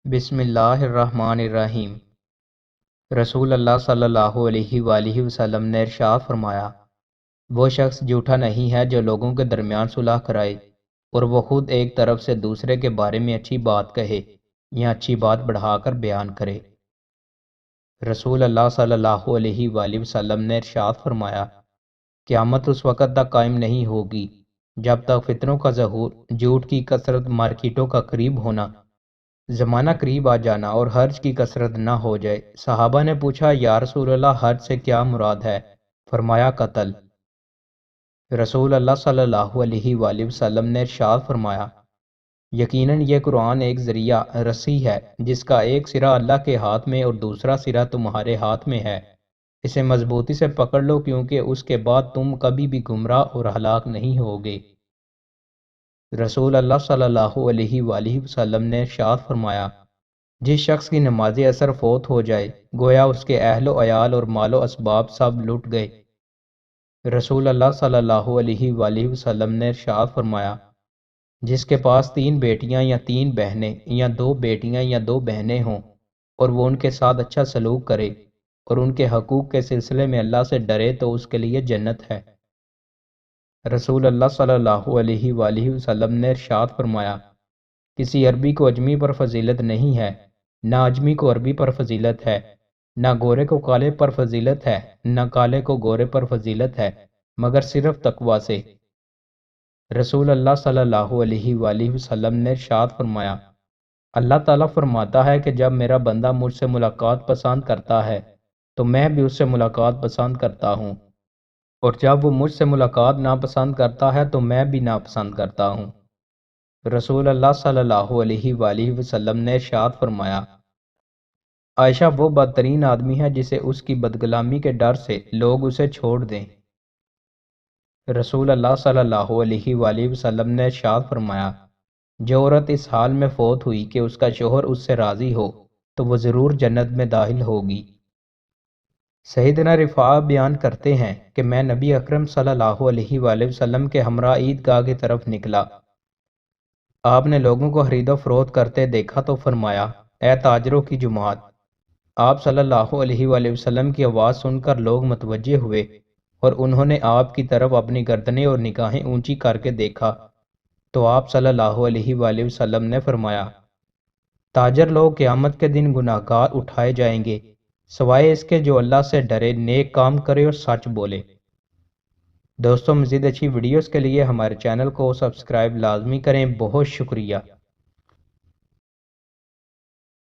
بسم اللہ الرحمن الرحیم۔ رسول اللہ صلی اللہ علیہ وآلہ وسلم نے ارشاد فرمایا، وہ شخص جھوٹا نہیں ہے جو لوگوں کے درمیان صلح کرائے اور وہ خود ایک طرف سے دوسرے کے بارے میں اچھی بات کہے یا اچھی بات بڑھا کر بیان کرے۔ رسول اللہ صلی اللہ علیہ وآلہ وسلم نے ارشاد فرمایا، قیامت اس وقت تک قائم نہیں ہوگی جب تک فتنوں کا ظہور، جھوٹ کی کثرت، مارکیٹوں کا قریب ہونا، زمانہ قریب آ جانا اور حرج کی کثرت نہ ہو جائے۔ صحابہ نے پوچھا، یا رسول اللہ حرج سے کیا مراد ہے؟ فرمایا، قتل۔ رسول اللہ صلی اللہ علیہ وآلہ وسلم نے ارشاد فرمایا، یقیناً یہ قرآن ایک ذریعہ رسی ہے جس کا ایک سرا اللہ کے ہاتھ میں اور دوسرا سرا تمہارے ہاتھ میں ہے، اسے مضبوطی سے پکڑ لو کیونکہ اس کے بعد تم کبھی بھی گمراہ اور ہلاک نہیں ہوگے۔ رسول اللہ صلی اللہ علیہ وآلہ وسلم نے ارشاد فرمایا، جس شخص کی نماز عصر فوت ہو جائے گویا اس کے اہل و عیال اور مال و اسباب سب لٹ گئے۔ رسول اللہ صلی اللہ علیہ وآلہ وسلم نے ارشاد فرمایا، جس کے پاس 3 بیٹیاں یا 3 بہنیں یا 2 بیٹیاں یا 2 بہنیں ہوں اور وہ ان کے ساتھ اچھا سلوک کرے اور ان کے حقوق کے سلسلے میں اللہ سے ڈرے تو اس کے لیے جنت ہے۔ رسول اللہ صلی اللہ علیہ وآلہ وسلم نے ارشاد فرمایا، کسی عربی کو اجمی پر فضیلت نہیں ہے، نہ اجمی کو عربی پر فضیلت ہے، نہ گورے کو کالے پر فضیلت ہے، نہ کالے کو گورے پر فضیلت ہے، مگر صرف تقوی سے۔ رسول اللہ صلی اللہ علیہ وآلہ وسلم نے ارشاد فرمایا، اللہ تعالیٰ فرماتا ہے کہ جب میرا بندہ مجھ سے ملاقات پسند کرتا ہے تو میں بھی اس سے ملاقات پسند کرتا ہوں، اور جب وہ مجھ سے ملاقات ناپسند کرتا ہے تو میں بھی ناپسند کرتا ہوں۔ رسول اللہ صلی اللہ علیہ وآلہ وسلم نے ارشاد فرمایا، عائشہ وہ بدترین آدمی ہے جسے اس کی بدغلامی کے ڈر سے لوگ اسے چھوڑ دیں۔ رسول اللہ صلی اللہ علیہ وآلہ وسلم نے ارشاد فرمایا، جو عورت اس حال میں فوت ہوئی کہ اس کا شوہر اس سے راضی ہو تو وہ ضرور جنت میں داخل ہوگی۔ سیدنا رفاعہ بیان کرتے ہیں کہ میں نبی اکرم صلی اللہ علیہ وآلہ وسلم کے ہمراہ عیدگاہ کی طرف نکلا۔ آپ نے لوگوں کو خرید و فروخت کرتے دیکھا تو فرمایا، اے تاجروں کی جماعت۔ آپ صلی اللہ علیہ وآلہ وسلم کی آواز سن کر لوگ متوجہ ہوئے اور انہوں نے آپ کی طرف اپنی گردنیں اور نگاہیں اونچی کر کے دیکھا تو آپ صلی اللہ علیہ وآلہ وسلم نے فرمایا، تاجر لوگ قیامت کے دن گناہگار اٹھائے جائیں گے سوائے اس کے جو اللہ سے ڈرے، نیک کام کرے اور سچ بولے۔ دوستوں، مزید اچھی ویڈیوز کے لیے ہمارے چینل کو سبسکرائب لازمی کریں۔ بہت شکریہ۔